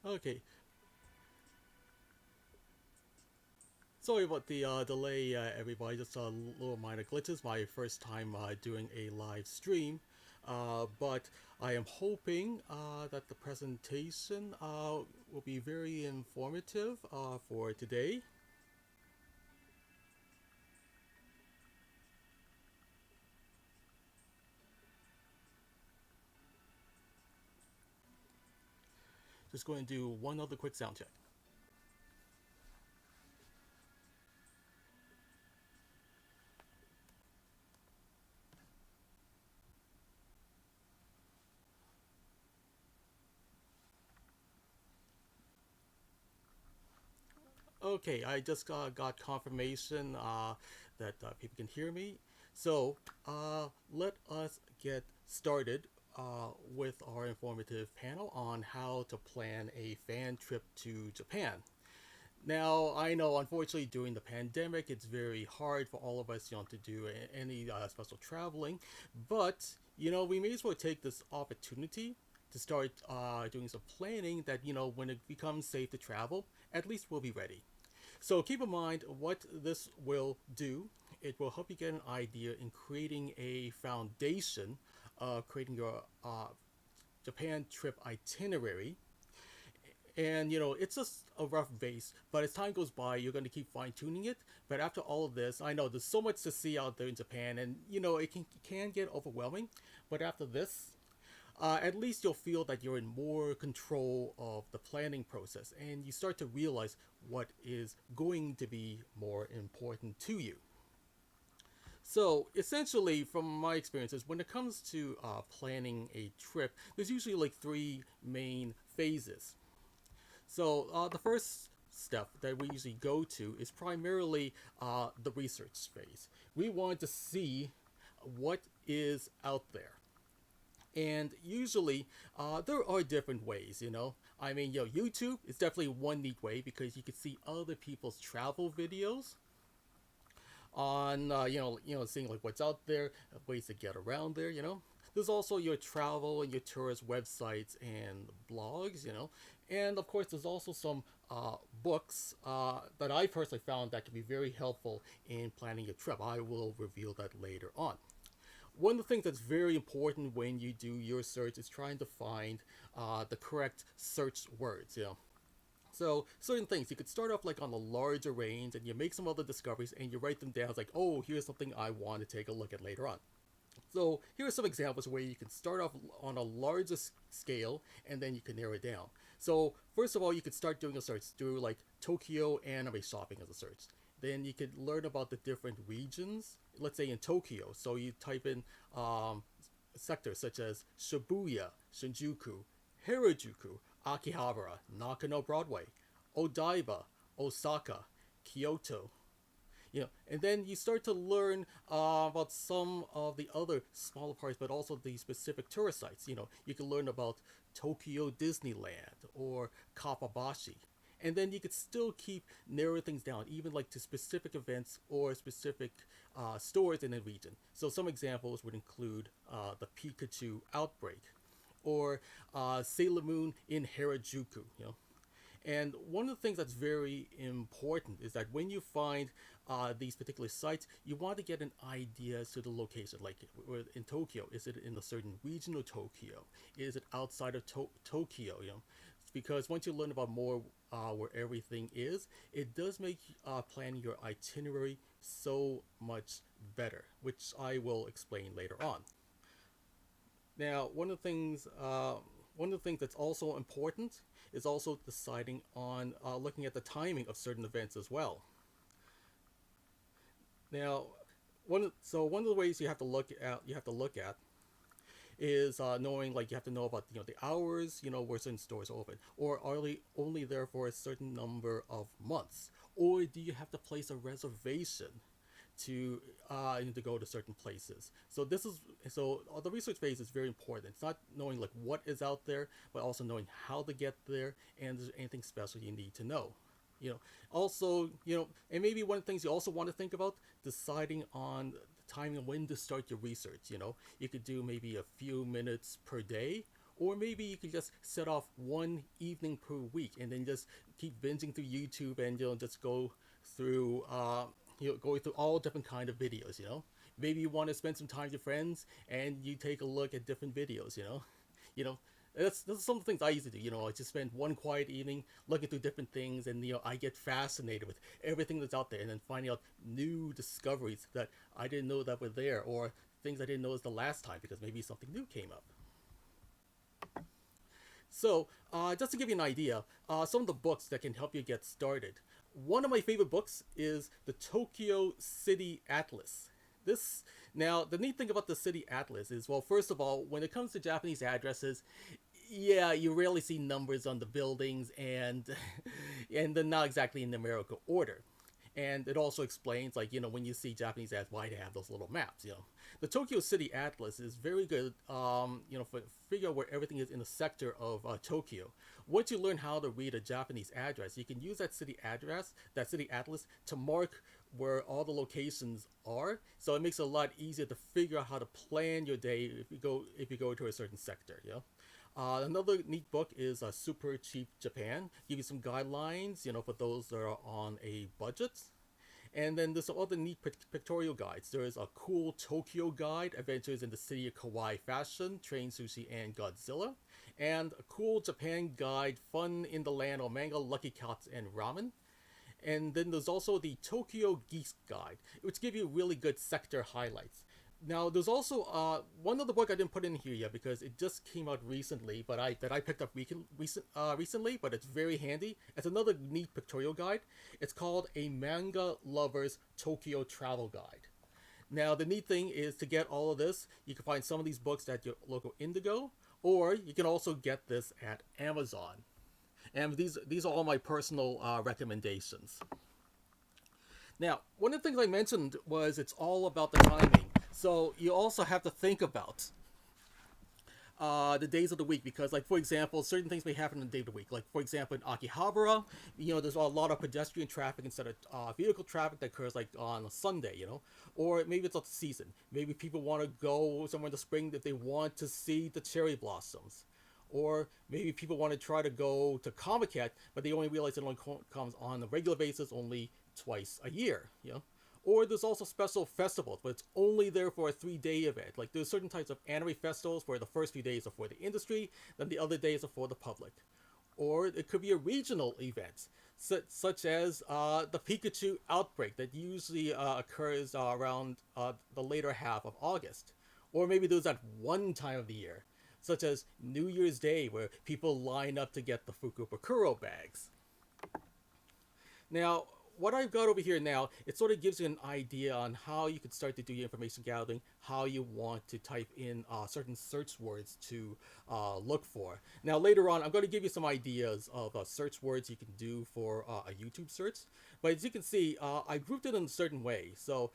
Okay, sorry about the delay, everybody. Just a little minor glitches. My first time doing a live stream, but I am hoping that the presentation will be very informative for today. Just going to do one other quick sound check. Okay, I just got confirmation that people can hear me. So let us get started with our informative panel on how to plan a fan trip to Japan. Now, I know, unfortunately, during the pandemic, it's very hard for all of us, to do any special traveling. But we may as well take this opportunity to start doing some planning. That when it becomes safe to travel, at least we'll be ready. So keep in mind what this will do. It will help you get an idea in creating a foundation, creating your Japan trip itinerary. And it's just a rough base, but as time goes by, you're going to keep fine tuning it. But after all of this, I know there's so much to see out there in Japan, and it can get overwhelming. But after this, at least you'll feel that you're in more control of the planning process, and you start to realize what is going to be more important to you. So essentially, from my experiences, when it comes to planning a trip, there's usually like three main phases. So the first step that we usually go to is primarily the research phase. We want to see what is out there. And usually, there are different ways, I mean, YouTube is definitely one neat way because you can see other people's travel videos on, seeing like what's out there, ways to get around there. There's also your travel and your tourist websites and blogs, and of course, there's also some books that I personally found that can be very helpful in planning your trip. I will reveal that later on. One of the things that's very important when you do your search is trying to find the correct search words. So certain things you could start off like on a larger range, and you make some other discoveries, and you write them down. It's like, oh, here's something I want to take a look at later on. So here are some examples where you can start off on a larger scale, and then you can narrow it down. So first of all, you could start doing a search, do like Tokyo anime shopping as a search. Then you could learn about the different regions. Let's say in Tokyo, so you type in sectors such as Shibuya, Shinjuku, Harajuku, Akihabara, Nakano Broadway, Odaiba, Osaka, Kyoto, and then you start to learn about some of the other smaller parts, but also the specific tourist sites. You can learn about Tokyo Disneyland or Kapabashi. And then you could still keep narrowing things down, even like to specific events or specific stores in a region. So some examples would include the Pikachu outbreak or Sailor Moon in Harajuku. And one of the things that's very important is that when you find these particular sites, you want to get an idea as to the location. Like in Tokyo, is it in a certain region of Tokyo? Is it outside of Tokyo? Because once you learn about more where everything is, it does make planning your itinerary so much better, which I will explain later on. Now, one of the things that's also important is also deciding on looking at the timing of certain events as well. Now, one of the ways you have to look at is knowing, like, you have to know about the hours, where certain stores are open, or are they only there for a certain number of months, or do you have to place a reservation to go to certain places. So the research phase is very important. It's not knowing like what is out there, but also knowing how to get there, and is there anything special you need to know. Also, and maybe one of the things you also want to think about, deciding on the timing of when to start your research. You could do maybe a few minutes per day, Or maybe you could just set off one evening per week and then just keep binging through YouTube and just through going through all different kind of videos. Maybe you want to spend some time with your friends and you take a look at different videos. You know, that's some of the things I used to do. I just spend one quiet evening looking through different things, and I get fascinated with everything that's out there, and then finding out new discoveries that I didn't know that were there, or things I didn't notice the last time because maybe something new came up. So, just to give you an idea, some of the books that can help you get started. One of my favorite books is the Tokyo City Atlas. This Now, the neat thing about the City Atlas is, well, first of all, when it comes to Japanese addresses, yeah, you rarely see numbers on the buildings, and and they're not exactly in numerical order. And it also explains, like, when you see Japanese ads, why they have those little maps. The Tokyo City Atlas is very good, for figure out where everything is in the sector of Tokyo. Once you learn how to read a Japanese address, you can use that city atlas, to mark where all the locations are. So it makes it a lot easier to figure out how to plan your day if you go to a certain sector. Another neat book is Super Cheap Japan. Give you some guidelines, for those that are on a budget. And then there's some other neat pictorial guides. There is a cool Tokyo guide, Adventures in the City of Kawaii Fashion, Train Sushi, and Godzilla. And a cool Japan guide, Fun in the Land of Manga, Lucky Cats, and Ramen. And then there's also the Tokyo Geese Guide, which give you really good sector highlights. Now, there's also one other book I didn't put in here yet because it just came out recently, but I picked up recently, but it's very handy. It's another neat pictorial guide. It's called A Manga Lover's Tokyo Travel Guide. Now, the neat thing is, to get all of this, you can find some of these books at your local Indigo, or you can also get this at Amazon. And these are all my personal recommendations. Now, one of the things I mentioned was it's all about the timing. So you also have to think about the days of the week, because, like, for example, certain things may happen on the day of the week. Like, for example, in Akihabara, there's a lot of pedestrian traffic instead of vehicle traffic that occurs, like, on a Sunday. Or maybe it's off the season. Maybe people want to go somewhere in the spring if they want to see the cherry blossoms. Or maybe people want to try to go to Comic-Con, but they only realize it only comes on a regular basis only twice a year. Or there's also special festivals, but it's only there for a 3-day event. Like, there's certain types of anime festivals where the first few days are for the industry, then the other days are for the public. Or it could be a regional event, such as the Pikachu outbreak that usually occurs around the later half of August. Or maybe there's that one time of the year, such as New Year's Day, where people line up to get the Fukupakuro bags. Now, what I've got over here now, it sort of gives you an idea on how you could start to do your information gathering, how you want to type in certain search words to look for. Now, later on, I'm going to give you some ideas of search words you can do for a YouTube search. But as you can see, I grouped it in a certain way. So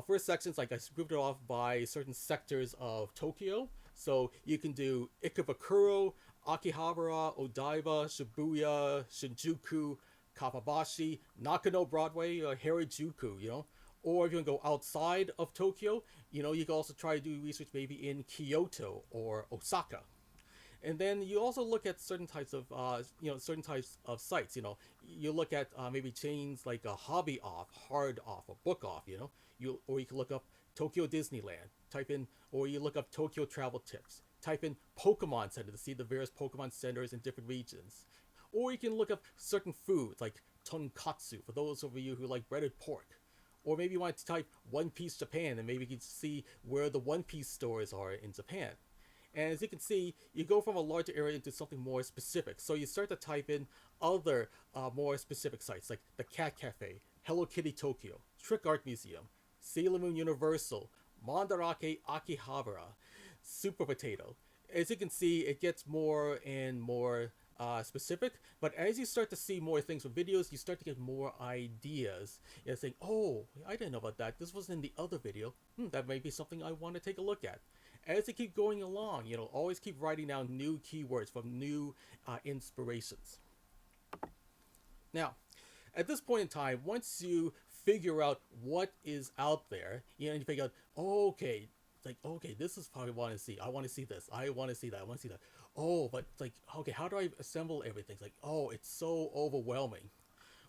first sections, like, I grouped it off by certain sectors of Tokyo. So you can do Ikebukuro, Akihabara, Odaiba, Shibuya, Shinjuku, Kappabashi, Nakano Broadway, Harajuku, Or if you want to go outside of Tokyo, you can also try to do research maybe in Kyoto or Osaka. And then you also look at certain types of sites. You look at maybe chains like a Hobby Off, Hard Off, or Book Off. Or you can look up Tokyo Disneyland. Or you look up Tokyo Travel Tips. Type in Pokemon Center to see the various Pokemon centers in different regions. Or you can look up certain foods like tonkatsu for those of you who like breaded pork. Or maybe you want to type One Piece Japan, and maybe you can see where the One Piece stores are in Japan. And as you can see, you go from a larger area into something more specific. So you start to type in other more specific sites like the Cat Cafe, Hello Kitty Tokyo, Trick Art Museum, Sailor Moon Universal, Mandarake Akihabara, Super Potato. As you can see, it gets more and more specific, but as you start to see more things from videos, you start to get more ideas. You're saying, oh, I didn't know about that. This wasn't in the other video. That may be something I want to take a look at. As you keep going along, always keep writing down new keywords from new inspirations. Now, at this point in time, once you figure out what is out there, you figure out, oh, okay, it's like, okay, this is probably what I want to see. I want to see this. I want to see that. I want to see that. oh, but like, okay, how do I assemble everything? It's like, oh, it's so overwhelming.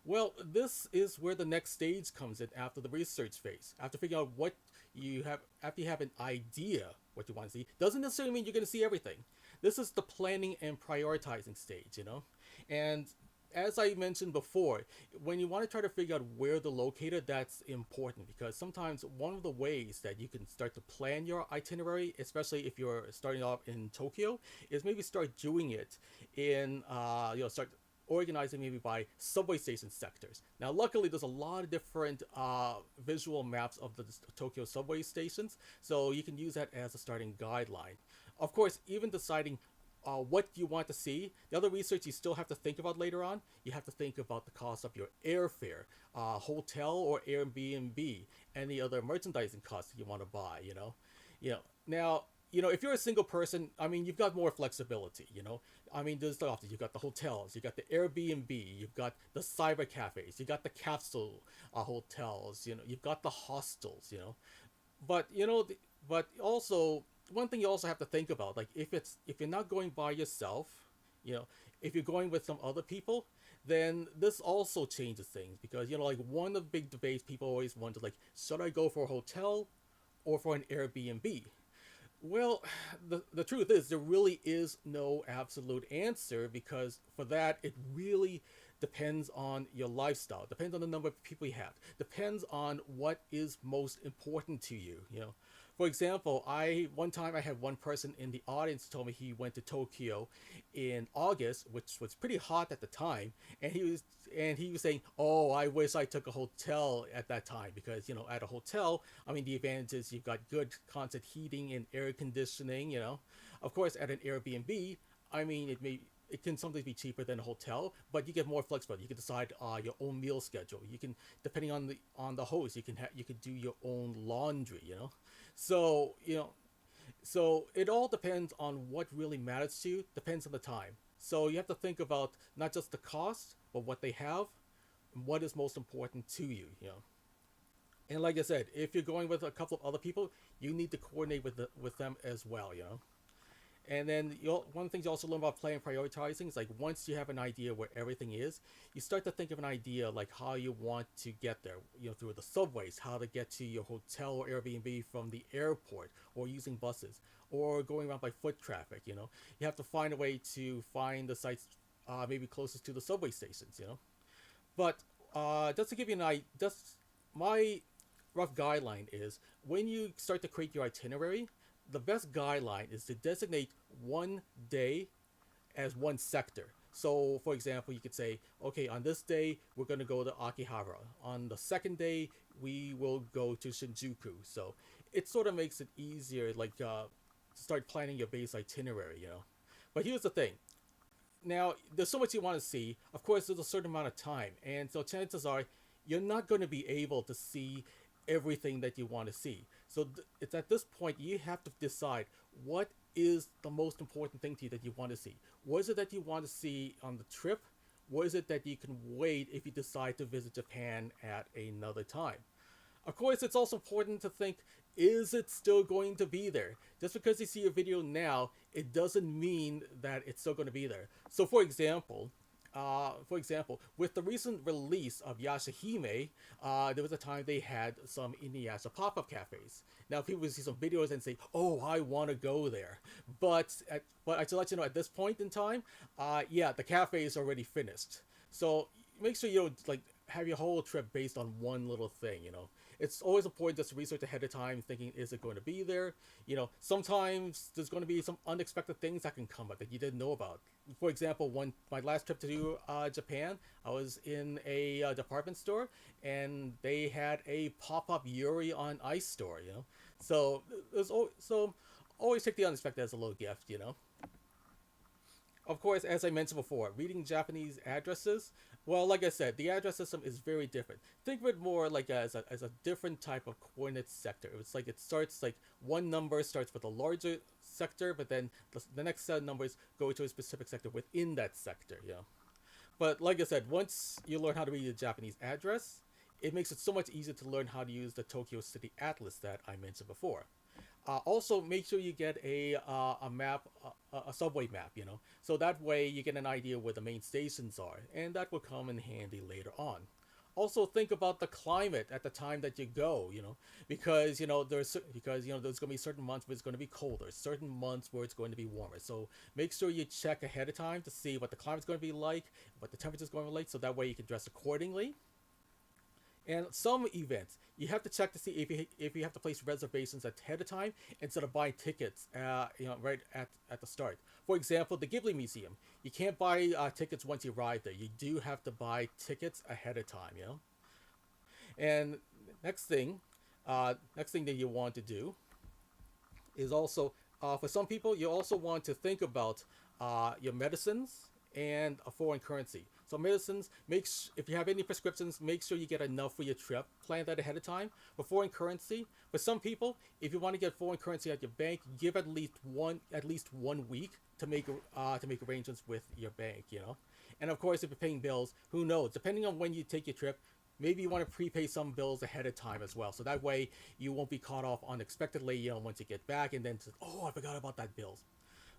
Well, this is where the next stage comes in after the research phase. After figuring out what you have, after you have an idea what you want to see, doesn't necessarily mean you're going to see everything. This is the planning and prioritizing stage, you know? And as I mentioned before, when you want to try to figure out where to locate it, that's important because sometimes one of the ways that you can start to plan your itinerary, especially if you're starting off in Tokyo, is maybe start doing it in, start organizing maybe by subway station sectors. Now, luckily, there's a lot of different visual maps of the Tokyo subway stations, so you can use that as a starting guideline. Of course, even deciding what you want to see, the other research you still have to think about later on, you have to think about the cost of your airfare, hotel or Airbnb, any other merchandising costs that you want to buy, Now, if you're a single person, I mean, you've got more flexibility. I mean, there's the options. You've got the hotels, you've got the Airbnb, you've got the cyber cafes, you've got the capsule hotels, you've got the hostels. But, but also, one thing you also have to think about, like, if you're not going by yourself, you know, if you're going with some other people, then this also changes things because, like, one of the big debates people always wonder, like, should I go for a hotel or for an Airbnb? Well, the truth is, there really is no absolute answer because for that, it really depends on your lifestyle, depends on the number of people you have, depends on what is most important to you. For example, one time I had one person in the audience tell me he went to Tokyo in August, which was pretty hot at the time, and he was saying, "Oh, I wish I took a hotel at that time because at a hotel, I mean, the advantage is you've got good constant heating and air conditioning. Of course, at an Airbnb, I mean, it can sometimes be cheaper than a hotel, but you get more flexibility. You can decide your own meal schedule. You can, depending on the host, you can do your own laundry. So so it all depends on what really matters to you. Depends on the time. So you have to think about not just the cost, but what they have, and what is most important to you. And like I said, if you're going with a couple of other people, you need to coordinate with them as well. And then one of the things you also learn about planning and prioritizing is like once you have an idea where everything is, you start to think of an idea like how you want to get there, through the subways, how to get to your hotel or Airbnb from the airport, or using buses, or going around by foot traffic. You have to find a way to find the sites maybe closest to the subway stations. But just to give you an idea, just my rough guideline is when you start to create your itinerary, the best guideline is to designate one day as one sector. So, for example, you could say, okay, on this day, we're going to go to Akihabara. On the second day, we will go to Shinjuku. So, it sort of makes it easier, like, to start planning your base itinerary. But here's the thing. Now, there's so much you want to see. Of course, there's a certain amount of time. And so chances are you're not going to be able to see everything that you want to see. So it's at this point you have to decide what is the most important thing to you that you want to see. What is it that you want to see on the trip? What is it that you can wait if you decide to visit Japan at another time? Of course, it's also important to think, is it still going to be there? Just because you see a video now, it doesn't mean that it's still going to be there. So for example, with the recent release of Yashahime, there was a time they had some Inuyasha pop-up cafes. Now people would see some videos and say, "Oh, I want to go there," but I should let you know at this point in time, yeah, the cafe is already finished. So make sure you don't like have your whole trip based on one little thing. It's always important just to research ahead of time, thinking, is it going to be there? Sometimes there's going to be some unexpected things that can come up that you didn't know about. For example, my last trip to Japan, I was in a department store, and they had a pop-up Yuri on Ice store. So always take the unexpected as a little gift. Of course, as I mentioned before, reading Japanese addresses, well, like I said, the address system is very different. Think of it more like as a different type of coordinate sector. It's like it starts like one number starts with a larger sector, but then the next set of numbers go to a specific sector within that sector. But like I said, once you learn how to read the Japanese address, it makes it so much easier to learn how to use the Tokyo City Atlas that I mentioned before. Also, make sure you get a map, a subway map, so that way you get an idea where the main stations are, and that will come in handy later on. Also, think about the climate at the time that you go, because there's going to be certain months where it's going to be colder, certain months where it's going to be warmer. So make sure you check ahead of time to see what the climate's going to be like, what the temperature's going to be like, so that way you can dress accordingly. And some events, you have to check to see if you have to place reservations ahead of time instead of buying tickets, right at the start. For example, the Ghibli Museum, you can't buy tickets once you arrive there. You do have to buy tickets ahead of time. And next thing, next thing that you want to do is also, for some people, you also want to think about your medicines and a foreign currency. So medicines, if you have any prescriptions, make sure you get enough for your trip. Plan that ahead of time. For foreign currency, for some people, if you want to get foreign currency at your bank, give at least 1 week to make arrangements with your bank. And of course, if you're paying bills, who knows? Depending on when you take your trip, maybe you want to prepay some bills ahead of time as well. So that way you won't be caught off unexpectedly, once you get back and then oh, I forgot about that bills.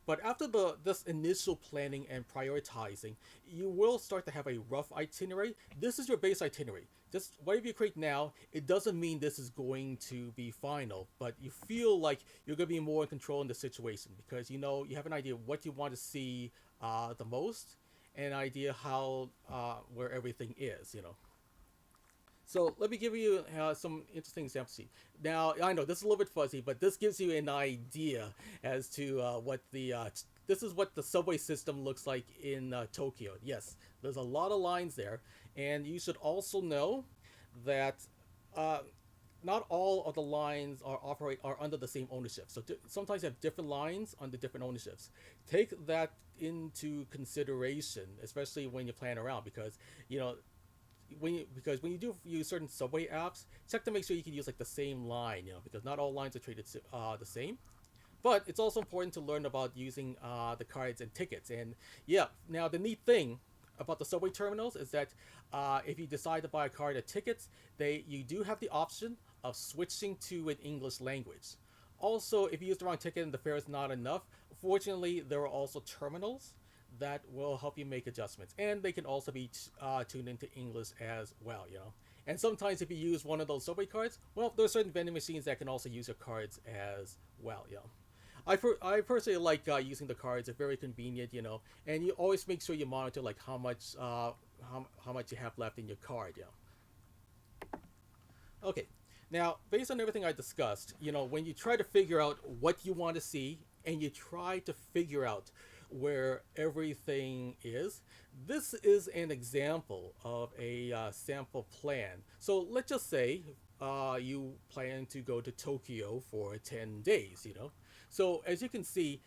But after this initial planning and prioritizing, you will start to have a rough itinerary. This is your base itinerary. Just whatever you create now, it doesn't mean this is going to be final, but you feel like you're going to be more in control in the situation because you have an idea of what you want to see the most, and an idea how where everything is. So let me give you some interesting examples. Now, I know this is a little bit fuzzy, but this gives you an idea as to this is what the subway system looks like in Tokyo. Yes, there's a lot of lines there, and you should also know that not all of the lines are under the same ownership. So sometimes you have different lines under different ownerships. Take that into consideration, especially when you plan around, because when you do use certain subway apps, check to make sure you can use like the same line, because not all lines are treated the same. But it's also important to learn about using the cards and tickets. And yeah, now the neat thing about the subway terminals is that if you decide to buy a card or tickets, you do have the option of switching to an English language. Also, if you use the wrong ticket and the fare is not enough, fortunately, there are also terminals that will help you make adjustments, and they can also be tuned into English as well. And sometimes if you use one of those subway cards, well, there are certain vending machines that can also use your cards as well. I personally like using the cards. They're very convenient. And you always make sure you monitor like how much you have left in your card. Okay, now based on everything I discussed, when you try to figure out what you want to see and you try to figure out where everything is. This is an example of a sample plan. So let's just say you plan to go to Tokyo for 10 days. So as you can see,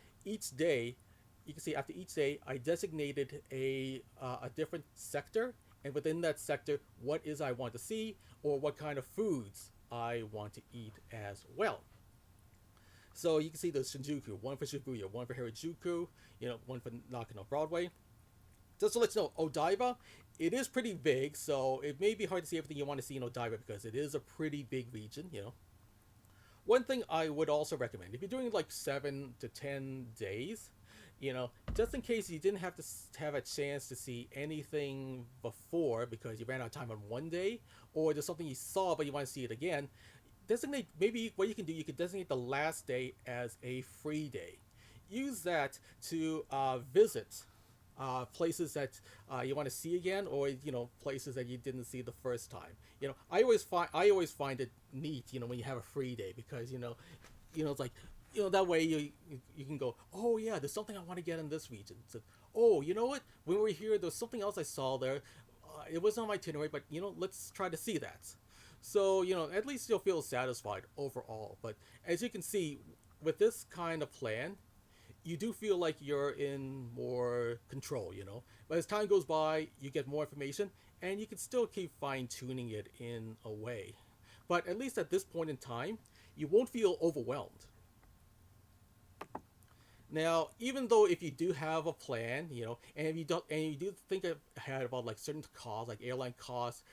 after each day, I designated a different sector, and within that sector, what is I want to see, or what kind of foods I want to eat as well. So you can see the Shinjuku, one for Shibuya, one for Harajuku, one for Nakano Broadway. Just to let you know, Odaiba, it is pretty big, so it may be hard to see everything you want to see in Odaiba because it is a pretty big region. One thing I would also recommend, if you're doing like 7 to 10 days, just in case you didn't have to have a chance to see anything before because you ran out of time on one day, or there's something you saw but you want to see it again, maybe what you can designate the last day as a free day. Use that to visit places that you want to see again, or places that you didn't see the first time. I always find it neat when you have a free day, because it's like that way you can go, oh yeah, there's something I want to get in this region. So, oh, you know what, when we were here there's something else I saw there. It wasn't on my itinerary, but let's try to see that. So, at least you'll feel satisfied overall. But as you can see, with this kind of plan, you do feel like you're in more control. But as time goes by, you get more information, and you can still keep fine-tuning it in a way. But at least at this point in time, you won't feel overwhelmed. Now, even though if you do have a plan, and if you don't, and you do think ahead about like certain costs, like airline costs,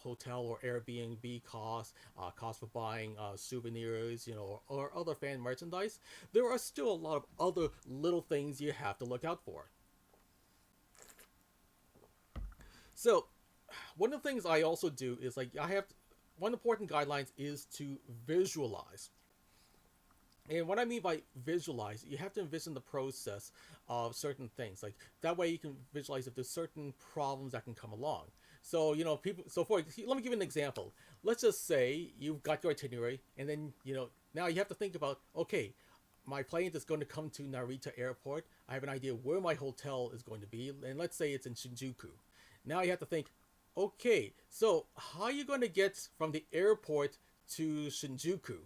hotel or Airbnb costs, cost for buying souvenirs, or other fan merchandise, there are still a lot of other little things you have to look out for. So, one of the things I also do is like I have one important guidelines is to visualize. And what I mean by visualize, you have to envision the process of certain things. Like that way, you can visualize if there's certain problems that can come along. So people. So let me give you an example. Let's just say you've got your itinerary, and then now you have to think about, okay, my plane is going to come to Narita Airport. I have an idea where my hotel is going to be, and let's say it's in Shinjuku. Now you have to think, okay, so how are you going to get from the airport to Shinjuku?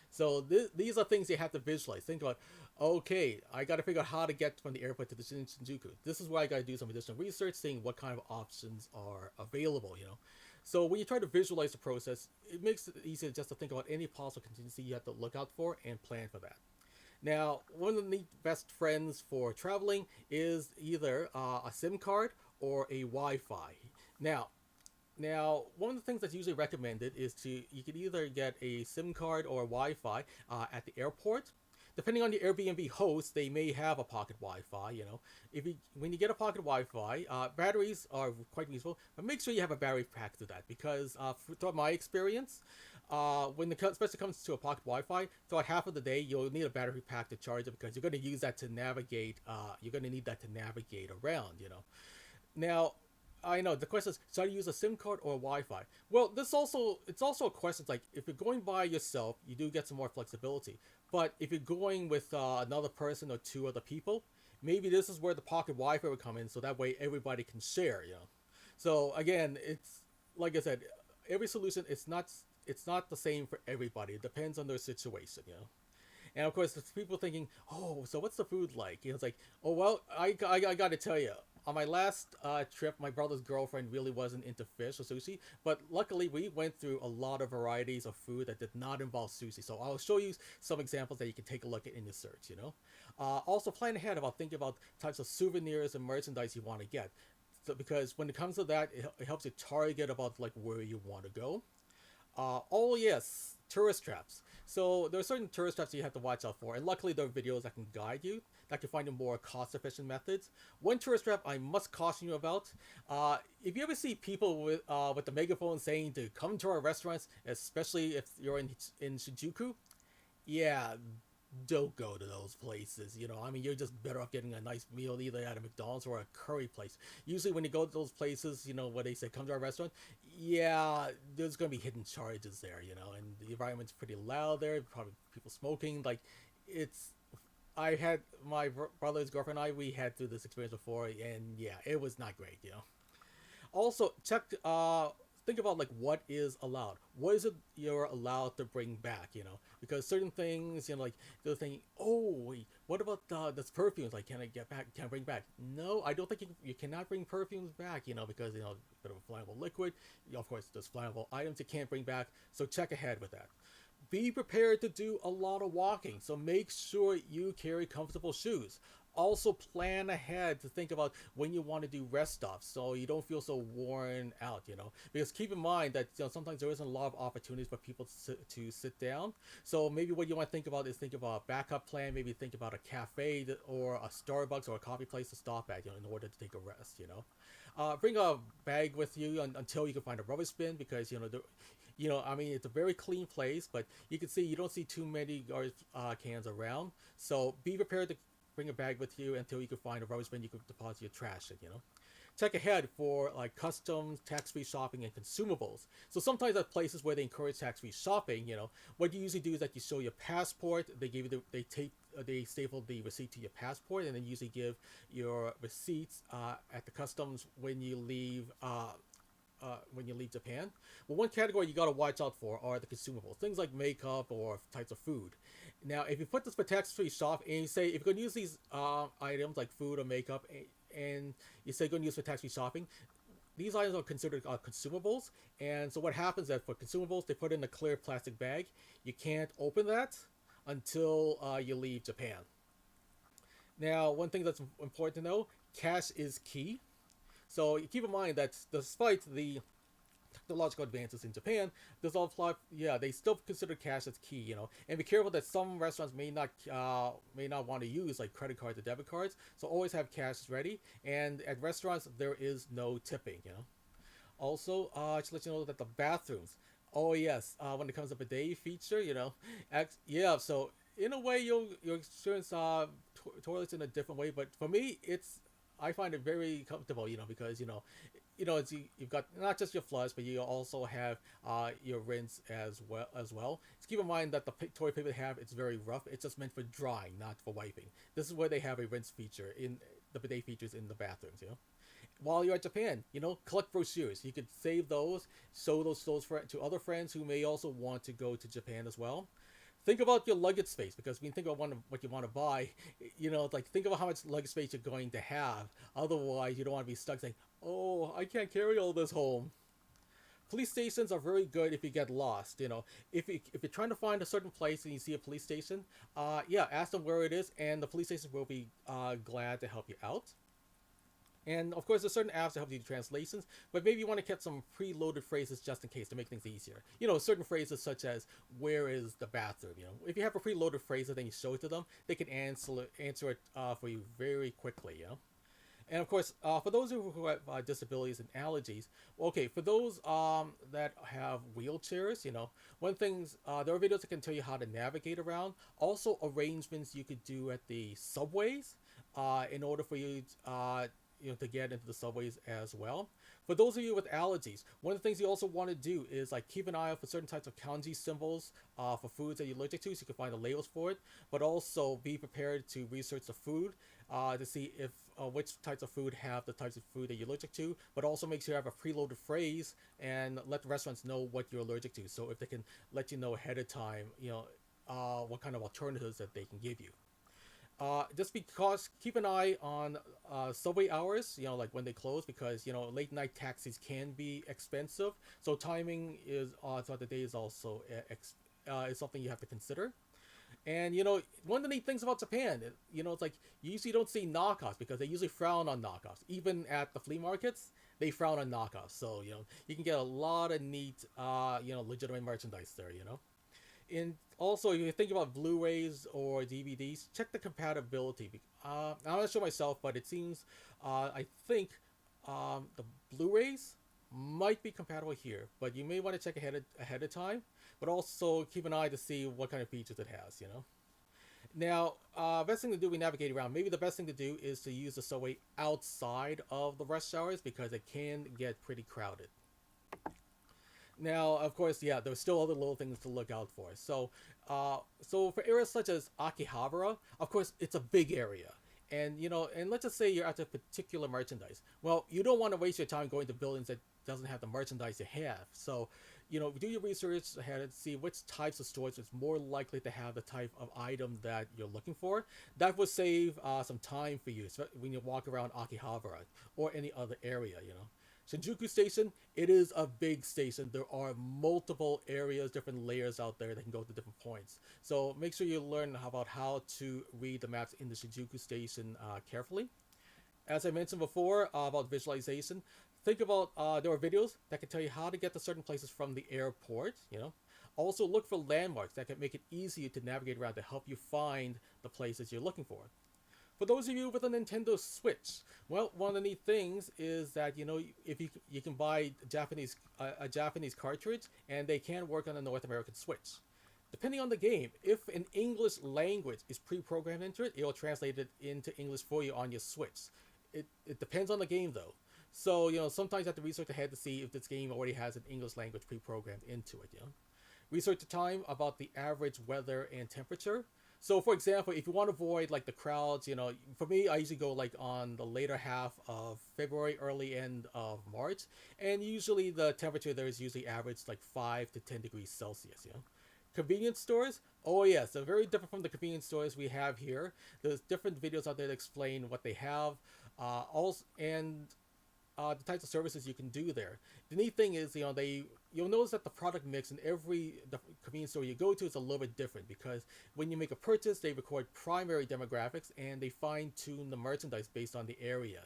So these are things you have to visualize. Think about, okay, I got to figure out how to get from the airport to the Shinjuku. This is where I got to do some additional research, seeing what kind of options are available. So when you try to visualize the process, it makes it easier just to think about any possible contingency you have to look out for and plan for that. Now, one of the best friends for traveling is either a SIM card or a Wi-Fi. Now, one of the things that's usually recommended is you can either get a SIM card or Wi-Fi at the airport. Depending on the Airbnb host, they may have a pocket Wi-Fi. If you when you get a pocket Wi-Fi, batteries are quite useful, but make sure you have a battery pack to that because, throughout my experience, when especially comes to a pocket Wi-Fi, throughout half of the day you'll need a battery pack to charge it because you're going to use that to navigate. You're going to need that to navigate around. Now, I know the question is, should I use a SIM card or Wi-Fi? Well, it's also a question like if you're going by yourself, you do get some more flexibility. But if you're going with another person or two other people, maybe this is where the pocket Wi-Fi would come in, so that way everybody can share. So again, it's like I said, every solution it's not the same for everybody. It depends on their situation. And of course, there's people thinking, oh, so what's the food like? It's like, oh, well, I got to tell you, on my last trip, my brother's girlfriend really wasn't into fish or sushi, but luckily we went through a lot of varieties of food that did not involve sushi. So I'll show you some examples that you can take a look at in your search. Also, plan ahead about thinking about types of souvenirs and merchandise you want to get. So, because when it comes to that, it helps you target about like where you want to go. Oh yes, tourist traps. So there are certain tourist traps you have to watch out for, and luckily there are videos that can guide you, that can find the more cost-efficient methods. One tourist trap I must caution you about: if you ever see people with the megaphone saying to come to our restaurants, especially if you're in Shinjuku, yeah, don't go to those places. I mean, you're just better off getting a nice meal either at a McDonald's or a curry place. Usually, when you go to those places, where they say come to our restaurant, yeah, there's gonna be hidden charges there. And the environment's pretty loud there. Probably people smoking. Like, it's. I had my brother's girlfriend and I. We had through this experience before, and yeah, it was not great. Also, think about like what is allowed. What is it you're allowed to bring back? Because certain things, like they're thinking, oh wait, what about this perfumes? Like, can I get back? Can I bring back? No, I don't think you cannot bring perfumes back. Because a bit of a flammable liquid. Of course, there's flammable items you can't bring back. So check ahead with that. Be prepared to do a lot of walking, so make sure you carry comfortable shoes. Also, plan ahead to think about when you want to do rest stops so you don't feel so worn out. Because keep in mind that sometimes there isn't a lot of opportunities for people to sit down. So maybe what you want to think about is think about a backup plan, maybe think about a cafe or a Starbucks or a coffee place to stop at in order to take a rest. Bring a bag with you until you can find a rubbish bin because I mean, it's a very clean place, but you can see you don't see too many garbage cans around. So be prepared to bring a bag with you until you can find a rubbish bin you can deposit your trash in. Check ahead for like customs, tax-free shopping, and consumables. So sometimes at places where they encourage tax-free shopping, what you usually do is that you show your passport. They give you they staple the receipt to your passport, and then usually give your receipts at the customs when you leave Japan. Well, one category you got to watch out for are the consumables, things like makeup or types of food. Now, if you put this for tax-free shop and you say if you're going to use these items like food or makeup, and you say you're going to use for tax-free shopping, these items are considered consumables. And so what happens is for consumables, they put in a clear plastic bag. You can't open that until you leave Japan. Now, one thing that's important to know: cash is key. So keep in mind that despite the technological advances in Japan, there's a lot. Yeah, they still consider cash as key, and be careful that some restaurants may not want to use like credit cards or debit cards. So always have cash ready. And at restaurants, there is no tipping. Also, just let you know that the bathrooms. Oh yes, when it comes to bidet feature, yeah. So in a way, you'll experience toilets in a different way. But for me, I find it very comfortable, because you've got not just your flush, but you also have your rinse as well. Just keep in mind that the toilet paper they have, it's very rough. It's just meant for drying, not for wiping. This is where they have a rinse feature in the bidet features in the bathrooms. While you're at Japan, collect brochures. You could save those, show those to other friends who may also want to go to Japan as well. Think about your luggage space, because when you think about what you want to buy, like think about how much luggage space you're going to have. Otherwise, you don't want to be stuck saying, "Oh, I can't carry all this home." Police stations are very good if you get lost. If you're trying to find a certain place and you see a police station, yeah, ask them where it is, and the police station will be glad to help you out. And of course, there's certain apps that help you do translations, but maybe you want to get some preloaded phrases just in case to make things easier. Certain phrases such as "Where is the bathroom?" If you have a preloaded phrase and then you show it to them, they can answer it for you very quickly. And of course, for those who have disabilities and allergies, okay, for those that have wheelchairs, one things there are videos that can tell you how to navigate around. Also, arrangements you could do at the subways in order for you to get into the subways as well. For those of you with allergies, one of the things you also want to do is like keep an eye out for certain types of kanji symbols for foods that you're allergic to, so you can find the labels for it. But also be prepared to research the food to see if which types of food have the types of food that you're allergic to. But also make sure you have a preloaded phrase and let the restaurants know what you're allergic to, so if they can let you know ahead of time, what kind of alternatives that they can give you. Just because keep an eye on subway hours, like when they close, because late night taxis can be expensive. So timing is throughout the day is also is something you have to consider. And one of the neat things about Japan, it's like you usually don't see knockoffs because they usually frown on knockoffs. Even at the flea markets, they frown on knockoffs. So you can get a lot of neat, legitimate merchandise there. And also, if you think about Blu-rays or DVDs, check the compatibility. I'm not sure myself, but it seems, I think the Blu-rays might be compatible here, but you may want to check ahead of time. But also keep an eye to see what kind of features it has. Now, best thing to do when navigating around, maybe the best thing to do is to use the subway outside of the rush hours because it can get pretty crowded. Now, of course, yeah, there's still other little things to look out for. So for areas such as Akihabara, of course, it's a big area. And let's just say you're after particular merchandise. Well, you don't want to waste your time going to buildings that doesn't have the merchandise you have. So, do your research ahead and see which types of stores is more likely to have the type of item that you're looking for. That will save some time for you when you walk around Akihabara or any other area. Shinjuku Station, it is a big station. There are multiple areas, different layers out there that can go to different points. So make sure you learn about how to read the maps in the Shinjuku Station carefully. As I mentioned before about visualization, think about there are videos that can tell you how to get to certain places from the airport. Also look for landmarks that can make it easier to navigate around to help you find the places you're looking for. For those of you with a Nintendo Switch, well, one of the neat things is that if you can buy a Japanese cartridge, and they can work on a North American Switch. Depending on the game, if an English language is pre-programmed into it, it will translate it into English for you on your Switch. It depends on the game though. So sometimes you have to research ahead to see if this game already has an English language pre-programmed into it. Research the time about the average weather and temperature. So, for example, if you want to avoid like the crowds, for me, I usually go like on the later half of February, early end of March, and usually the temperature there is usually average like 5 to 10 degrees Celsius. Convenience stores, oh yes, they're very different from the convenience stores we have here. There's different videos out there that explain what they have, the types of services you can do there. The neat thing is, you'll notice that the product mix in every convenience store you go to is a little bit different because when you make a purchase, they record primary demographics and they fine-tune the merchandise based on the area.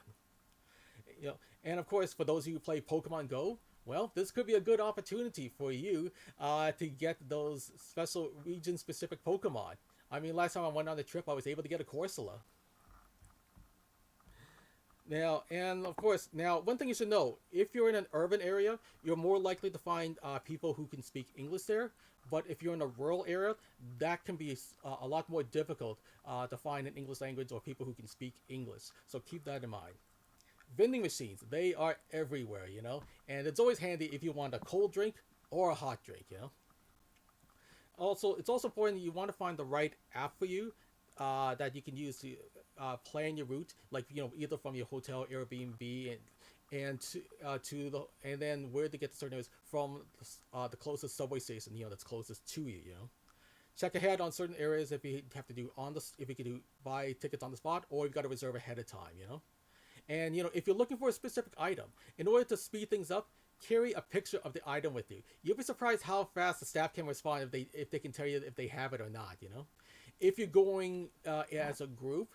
And of course, for those of you who play Pokemon Go, Well, this could be a good opportunity for you to get those special region-specific Pokemon. I mean, last time I went on the trip, I was able to get a Corsola. Now, and of course, now one thing you should know: if you're in an urban area, you're more likely to find people who can speak English there. But if you're in a rural area, that can be a lot more difficult to find an English language or people who can speak English. So keep that in mind. Vending machines, they are everywhere, and it's always handy if you want a cold drink or a hot drink. Also, it's also important you want to find the right app for you that you can use to plan your route, like either from your hotel, Airbnb, and to the and then where to get to certain areas from the closest subway station, that's closest to you. Check ahead on certain areas if you have to do if you can do buy tickets on the spot, or you've got to reserve ahead of time. And if you're looking for a specific item, in order to speed things up, carry a picture of the item with you. You'll be surprised how fast the staff can respond if they can tell you if they have it or not. If you're going as a group,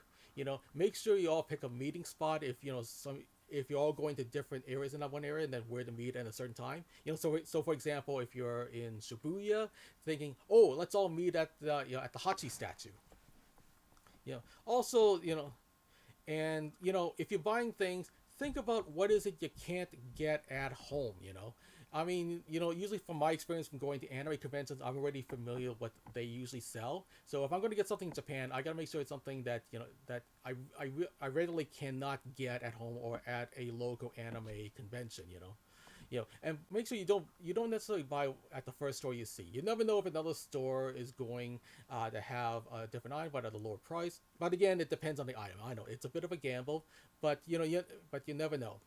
make sure you all pick a meeting spot. If you're all going to different areas in that one area, and then where to meet at a certain time. So for example, if you're in Shibuya, thinking, oh, let's all meet at the Hachi statue. Also, and if you're buying things, think about what is it you can't get at home. I mean, usually from my experience from going to anime conventions, I'm already familiar with what they usually sell. So if I'm going to get something in Japan, I gotta make sure it's something that that I readily cannot get at home or at a local anime convention. And make sure you don't necessarily buy at the first store you see. You never know if another store is going to have a different item but at a lower price. But again, it depends on the item. I know it's a bit of a gamble, but you never know.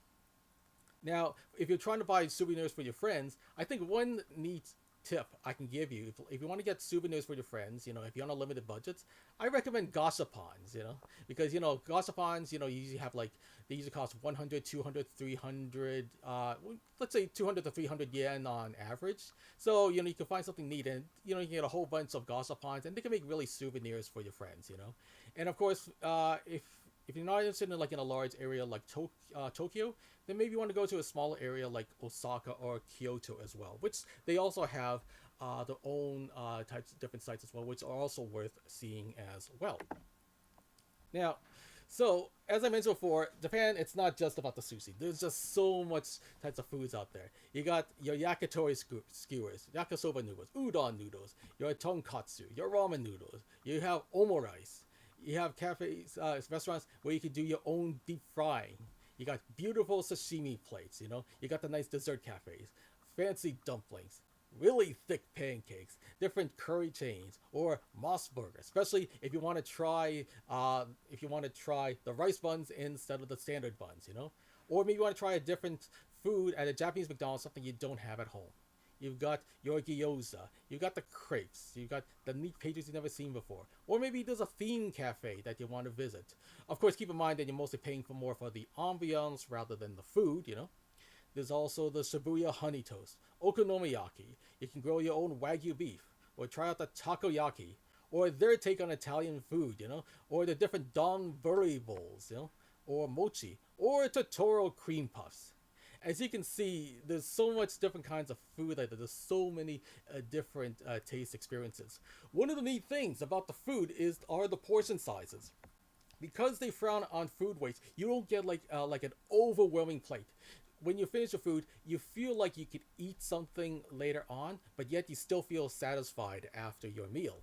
Now, if you're trying to buy souvenirs for your friends, I think one neat tip I can give you, if you want to get souvenirs for your friends, if you're on a limited budget, I recommend gashapons, because, gashapons, you usually have they usually cost 100, 200, 300, let's say 200 to 300 yen on average. So, you can find something neat and, you can get a whole bunch of gashapons and they can make really souvenirs for your friends. And of course, if you're not interested in a large area like Tokyo, then maybe you want to go to a smaller area like Osaka or Kyoto as well, which they also have their own types of different sites as well, which are also worth seeing as well. Now, so as I mentioned before, Japan, it's not just about the sushi. There's just so much types of foods out there. You got your yakitori skewers, yakisoba noodles, udon noodles, your tonkatsu, your ramen noodles. You have omurice. You have cafes, restaurants where you can do your own deep frying. You got beautiful sashimi plates, You got the nice dessert cafes, fancy dumplings, really thick pancakes, different curry chains, or moss burger. Especially if you want to try, the rice buns instead of the standard buns. Or maybe you want to try a different food at a Japanese McDonald's, something you don't have at home. You've got your gyoza. You've got the crepes. You've got the neat pages you've never seen before. Or maybe there's a theme cafe that you want to visit. Of course, keep in mind that you're mostly paying for more for the ambiance rather than the food. There's also the Shibuya honey toast, okonomiyaki. You can grow your own wagyu beef, or try out the takoyaki, or their take on Italian food. Or the different donburi bowls, or mochi, or Totoro cream puffs. As you can see, there's so much different kinds of food like that. There's so many different taste experiences. One of the neat things about the food are the portion sizes. Because they frown on food waste, you don't get like an overwhelming plate. When you finish your food, you feel like you could eat something later on, but yet you still feel satisfied after your meal.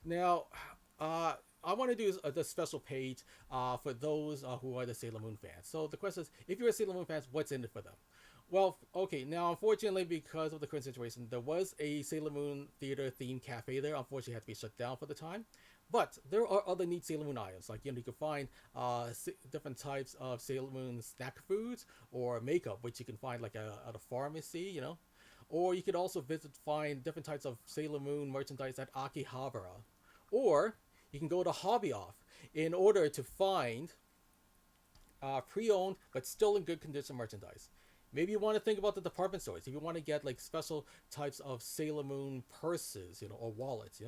Now, I want to do this special page for those who are the Sailor Moon fans. So the question is, if you're a Sailor Moon fan, what's in it for them? Well, okay, now unfortunately, because of the current situation, there was a Sailor Moon theater themed cafe there. Unfortunately, it had to be shut down for the time. But there are other neat Sailor Moon items. Like, you can find different types of Sailor Moon snack foods or makeup, which you can find at a pharmacy. Or you could also find different types of Sailor Moon merchandise at Akihabara. Or you can go to Hobby Off in order to find pre-owned but still in good condition merchandise. Maybe you want to think about the department stores. If you want to get special types of Sailor Moon purses, or wallets,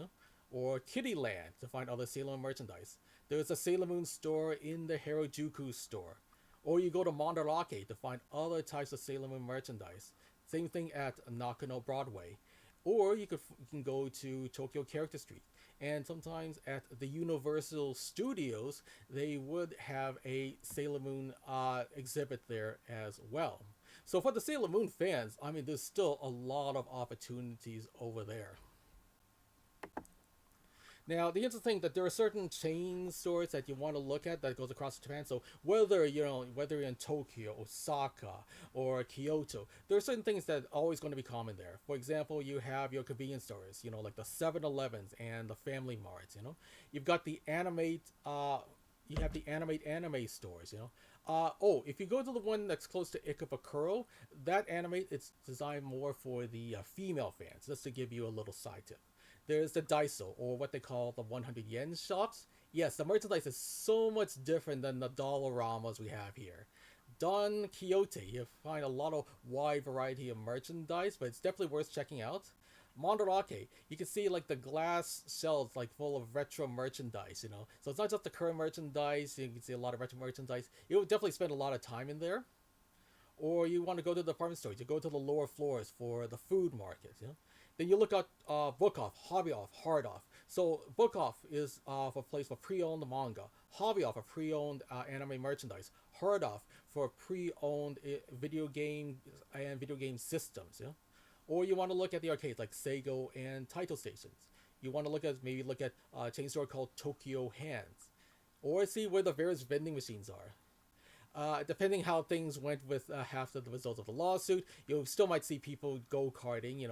or Kitty Land to find other Sailor Moon merchandise. There's a Sailor Moon store in the Harajuku store. Or you go to Monterake to find other types of Sailor Moon merchandise. Same thing at Nakano Broadway. Or you can go to Tokyo Character Street. And sometimes at the Universal Studios, they would have a Sailor Moon exhibit there as well. So for the Sailor Moon fans, I mean, there's still a lot of opportunities over there. Now, the interesting thing that there are certain chain stores that you want to look at that goes across Japan. So whether you're in Tokyo, Osaka, or Kyoto, there are certain things that are always going to be common there. For example, you have your convenience stores, like the 7-Elevens and the Family Marts. You've got the you have the anime stores. If you go to the one that's close to Ikebukuro, that anime it's designed more for the female fans. Just to give you a little side tip. There's the Daiso, or what they call the 100 yen shops. Yes, the merchandise is so much different than the Dollaramas we have here. Don Quixote, you find a lot of wide variety of merchandise, but it's definitely worth checking out. Monterake, you can see like the glass shelves like full of retro merchandise. So it's not just the current merchandise, you can see a lot of retro merchandise. You'll definitely spend a lot of time in there. Or you want to go to the department stores, you go to the lower floors for the food markets. Then you look at Book Off, Hobby Off, Hard Off. So Book Off is a place for pre-owned manga. Hobby Off for pre-owned anime merchandise. Hard Off for pre-owned video game and video game systems. Or you want to look at the arcades like Sego and Taito stations. You want to look at a chain store called Tokyo Hands. Or see where the various vending machines are. Depending how things went with half of the results of the lawsuit, you still might see people go-karting,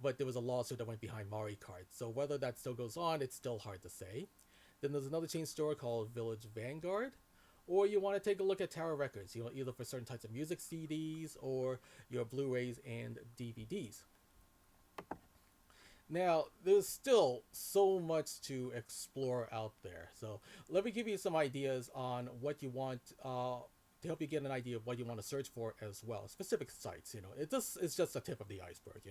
but there was a lawsuit that went behind Mario Kart. So whether that still goes on, it's still hard to say. Then there's another chain store called Village Vanguard. Or you want to take a look at Tower Records, either for certain types of music CDs or your Blu-rays and DVDs. Now, there's still so much to explore out there. So let me give you some ideas on what you want to help you get an idea of what you want to search for as well. Specific sites, it's just the tip of the iceberg.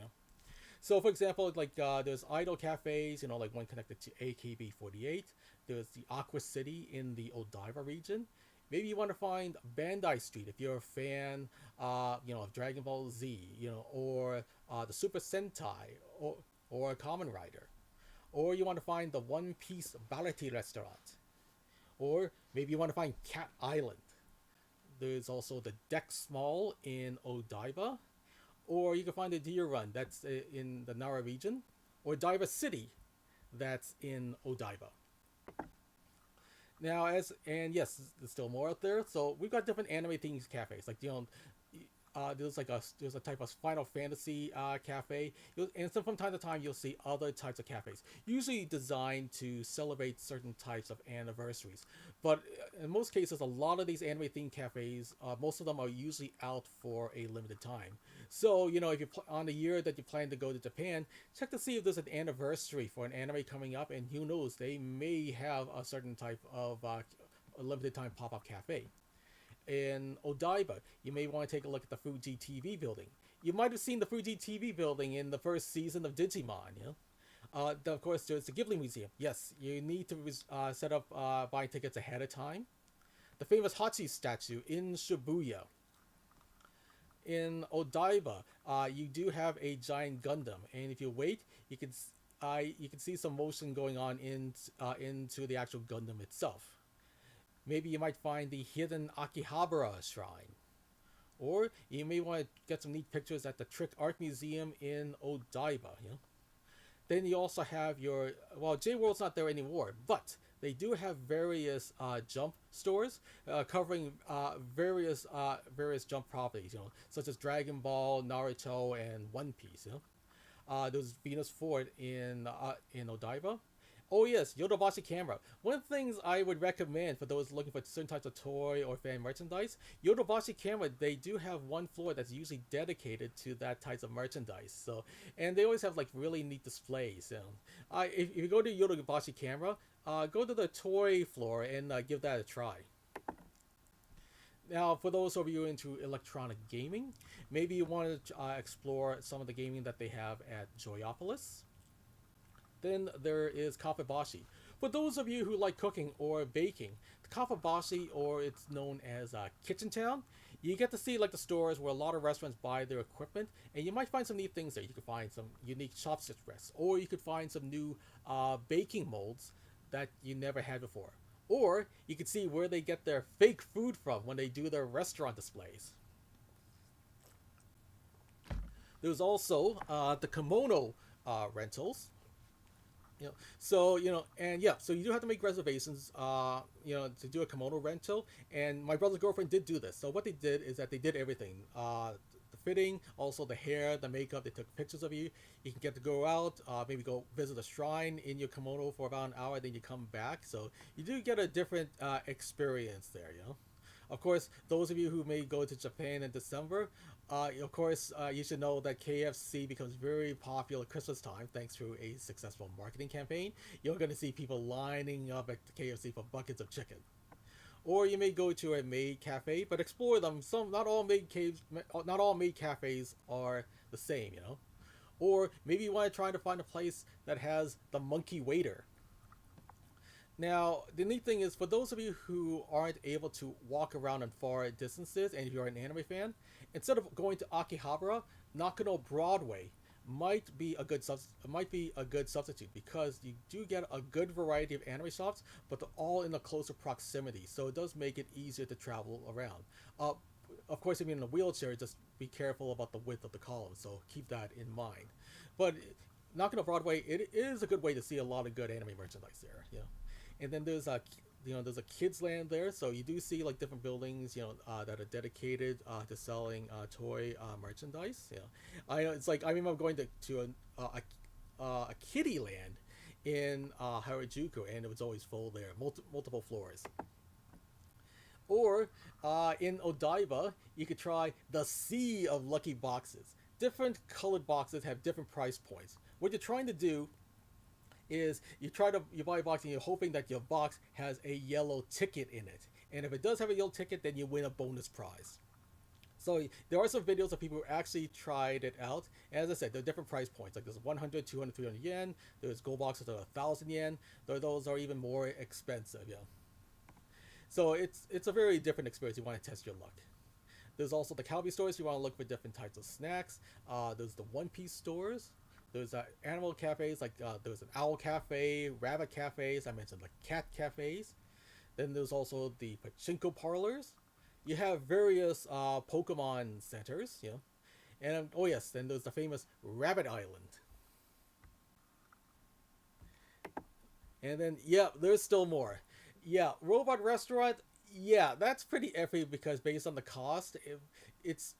So, for example, like there's idol cafes, like one connected to AKB48. There's the Aqua City in the Odaiba region. Maybe you want to find Bandai Street if you're a fan, of Dragon Ball Z, or the Super Sentai, or a Kamen Rider. Or you want to find the One Piece Ballet restaurant. Or maybe you want to find Cat Island. There's also the Dex Mall in Odaiba. Or you can find the Deer Run, that's in the Nara region. Or Daiba City, that's in Odaiba. Now, yes, there's still more out there. So we've got different anime themed cafes. Like, there's a type of Final Fantasy cafe, and so from time to time you'll see other types of cafes, usually designed to celebrate certain types of anniversaries. But in most cases, a lot of these anime themed cafes, most of them are usually out for a limited time. So if you're on the year that you plan to go to Japan, check to see if there's an anniversary for an anime coming up, and who knows, they may have a certain type of a limited time pop-up cafe. In Odaiba, you may want to take a look at the Fuji TV building. You might have seen the Fuji TV building in the first season of Digimon. Of course, there's the Ghibli Museum. Yes, you need to set up buying tickets ahead of time. The famous Hachi statue in Shibuya. In Odaiba, you do have a giant Gundam, and if you wait, you can see some motion going on into the actual Gundam itself. Maybe you might find the hidden Akihabara shrine. Or you may want to get some neat pictures at the Trick Art Museum in Odaiba. Then you also have J-World's not there anymore, but they do have various jump stores covering various jump properties, such as Dragon Ball, Naruto, and One Piece. There's Venus Fort in Odaiba. Oh yes, Yodobashi Camera. One of the things I would recommend for those looking for certain types of toy or fan merchandise, Yodobashi Camera, they do have one floor that's usually dedicated to that type of merchandise. So, and they always have like really neat displays. So, if you go to Yodobashi Camera, go to the toy floor and give that a try. Now, for those of you into electronic gaming, maybe you want to explore some of the gaming that they have at Joyopolis. Then there is Kapabashi. For those of you who like cooking or baking, the Kafabashi, or it's known as Kitchen Town, you get to see like the stores where a lot of restaurants buy their equipment, and you might find some neat things there. You could find some unique chopstick rests, or you could find some new baking molds that you never had before. Or you could see where they get their fake food from when they do their restaurant displays. There's also the kimono rentals. And yeah, so you do have to make reservations, to do a kimono rental. And my brother's girlfriend did do this. So what they did is that they did everything. The fitting, also the hair, the makeup. They took pictures of you. You can get to go out, maybe go visit a shrine in your kimono for about an hour, then you come back. So you do get a different experience there. Of course, those of you who may go to Japan in December, of course, you should know that KFC becomes very popular at Christmas time thanks to a successful marketing campaign. You're going to see people lining up at the KFC for buckets of chicken. Or you may go to a maid cafe, but explore them. Not all maid cafes are the same. Or maybe you want to try to find a place that has the monkey waiter. Now, the neat thing is, for those of you who aren't able to walk around in far distances, and if you're an anime fan, instead of going to Akihabara, Nakano Broadway might be a good substitute, because you do get a good variety of anime shops, but they're all in a closer proximity, so it does make it easier to travel around. Of course, if you're in a wheelchair, just be careful about the width of the column, so keep that in mind. But Nakano Broadway, it is a good way to see a lot of good anime merchandise there. And then there's a kids land there, so you do see like different buildings, that are dedicated to selling toy merchandise. I know it's like I remember going to a kiddie land in Harajuku, and it was always full there, multiple floors. Or in Odaiba, you could try the Sea of Lucky Boxes. Different colored boxes have different price points. What you're trying to do is you buy a box and you're hoping that your box has a yellow ticket in it. And if it does have a yellow ticket, then you win a bonus prize. So there are some videos of people who actually tried it out. And as I said, there are different price points. Like there's 100, 200, 300 yen. There's gold boxes that are 1,000 yen. Those are even more expensive. So it's a very different experience. You want to test your luck. There's also the Calbee stores. You want to look for different types of snacks. There's the One Piece stores. There's animal cafes, like there's an owl cafe, rabbit cafes. I mentioned the cat cafes. Then there's also the pachinko parlors. You have various Pokemon centers, and oh yes, then there's the famous Rabbit Island. And then there's still more. Robot Restaurant. That's pretty iffy, because based on the cost,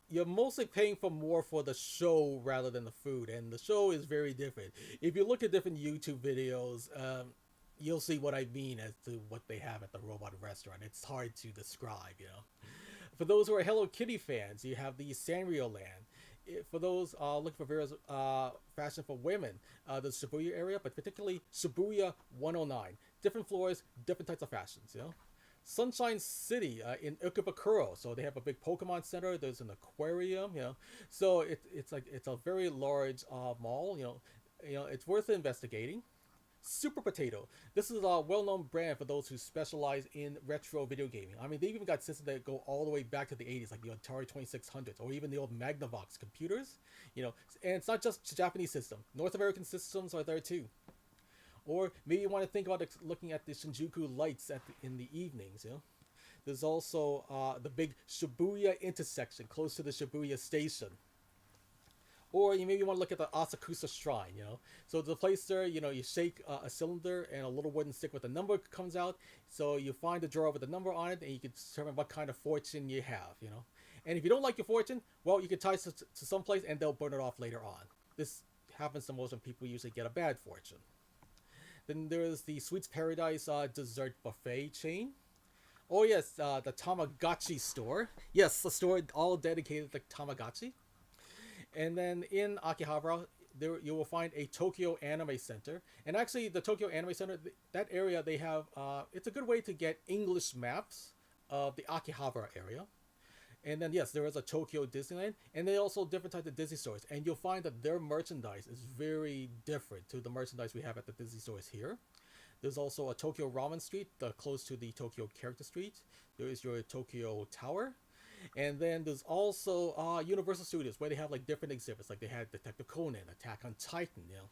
you're mostly paying for more for the show rather than the food, and the show is very different. If you look at different YouTube videos, you'll see what I mean as to what they have at the Robot Restaurant. It's hard to describe. For those who are Hello Kitty fans, you have the Sanrio Land. For those looking for various fashion for women, the Shibuya area, but particularly Shibuya 109. Different floors, different types of fashions. Sunshine City in Ikebukuro. So they have a big Pokemon Center. There's an aquarium. So it's a very large mall. It's worth investigating. Super Potato. This is a well-known brand for those who specialize in retro video gaming. I mean, they even got systems that go all the way back to the 80s, like the Atari 2600s, or even the old Magnavox computers. And it's not just Japanese system. North American systems are there too. Or maybe you want to think about looking at the Shinjuku lights in the evenings. There's also the big Shibuya intersection close to the Shibuya station. Or you maybe want to look at the Asakusa Shrine. So the place there, you shake a cylinder and a little wooden stick with a number comes out. So you find a drawer with a number on it, and you can determine what kind of fortune you have. And if you don't like your fortune, well, you can tie it to some place and they'll burn it off later on. This happens the most when people usually get a bad fortune. Then there's the Sweets Paradise dessert buffet chain. Oh yes, the Tamagotchi store. Yes, the store all dedicated to Tamagotchi. And then in Akihabara, there you will find a Tokyo Anime Center. And actually, the Tokyo Anime Center, that area, they have, it's a good way to get English maps of the Akihabara area. And then, yes, there is a Tokyo Disneyland, and they also different types of Disney stores. And you'll find that their merchandise is very different to the merchandise we have at the Disney stores here. There's also a Tokyo Ramen Street, close to the Tokyo Character Street. There is your Tokyo Tower. And then there's also Universal Studios where they have like different exhibits, like they had Detective Conan, Attack on Titan, you know.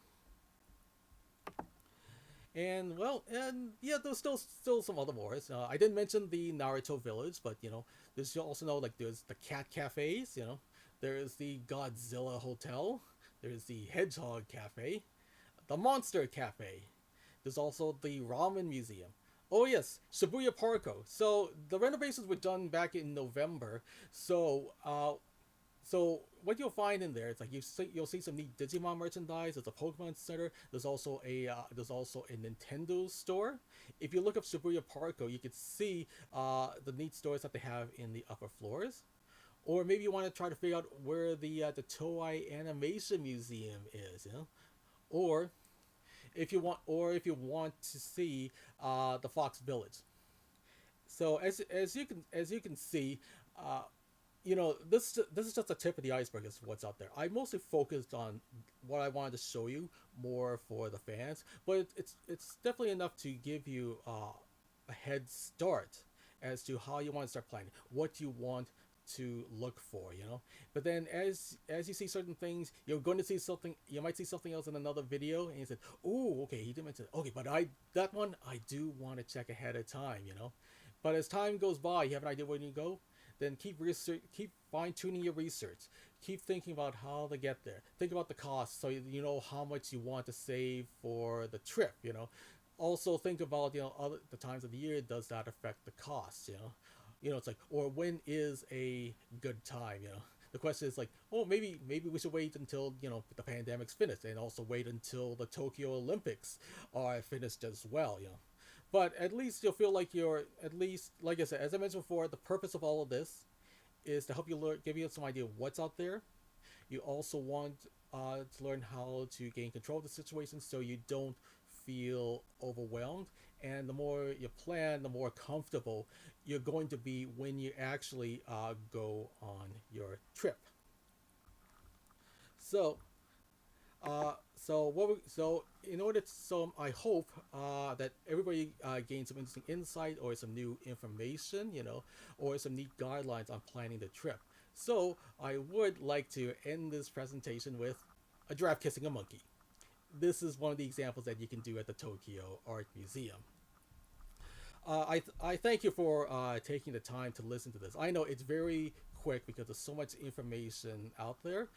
And well, and yeah, there's still some other more. I didn't mention the Naruto Village, but you know, there's you also know like there's the cat cafes, you know, there's the Godzilla Hotel, there's the Hedgehog Cafe, the Monster Cafe. There's also the Ramen Museum. Oh yes, Shibuya Parko. So the renovations were done back in November. So what you'll find in there is like you'll see some neat Digimon merchandise. There's a Pokemon Center. There's also a Nintendo store. If you look up Shibuya Parko, you can see the neat stores that they have in the upper floors. Or maybe you want to try to figure out where the Toei Animation Museum is, you know. Or if you want to see the Fox Village. So as you can see, uh, you know this is just the tip of the iceberg as to what's out there. I mostly focused on what I wanted to show you more for the fans, but it's definitely enough to give you a head start as to how you want to start planning, what you want to look for, you know. But then as you see certain things, you're going to see something. You might see something else in another video, and you said, "Oh, okay, he did mention it. Okay, but that one I do want to check ahead of time, you know." But as time goes by, you have an idea where you go. Then keep fine tuning your research. Keep thinking about how to get there. Think about the cost, so you know how much you want to save for the trip. You know, also think about the times of the year. Does that affect the cost? You know, it's like, or when is a good time? You know, the question is like, oh, maybe we should wait until the pandemic's finished, and also wait until the Tokyo Olympics are finished as well. You know, but at least you'll feel like you're at least, like I said, as I mentioned before, the purpose of all of this is to help you learn, give you some idea of what's out there. You also want to learn how to gain control of the situation so you don't feel overwhelmed. And the more you plan, the more comfortable you're going to be when you actually go on your trip. So, so in order to, so I hope that everybody gains some interesting insight or some new information, or some neat guidelines on planning the trip. So I would like to end this presentation with a giraffe kissing a monkey. This is one of the examples that you can do at the Tokyo Art Museum. I thank you for taking the time to listen to this. I know it's very quick because there's so much information out there.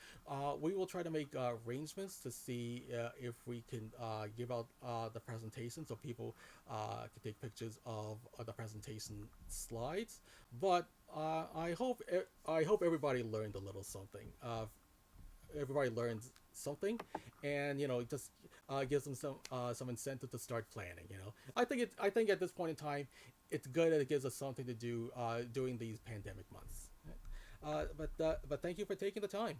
We will try to make arrangements to see if we can give out the presentation so people can take pictures of the presentation slides. But I hope everybody learned a little something. Everybody learns something, and just gives them some incentive to start planning. I think at this point in time, it's good that it gives us something to do during these pandemic months. But thank you for taking the time.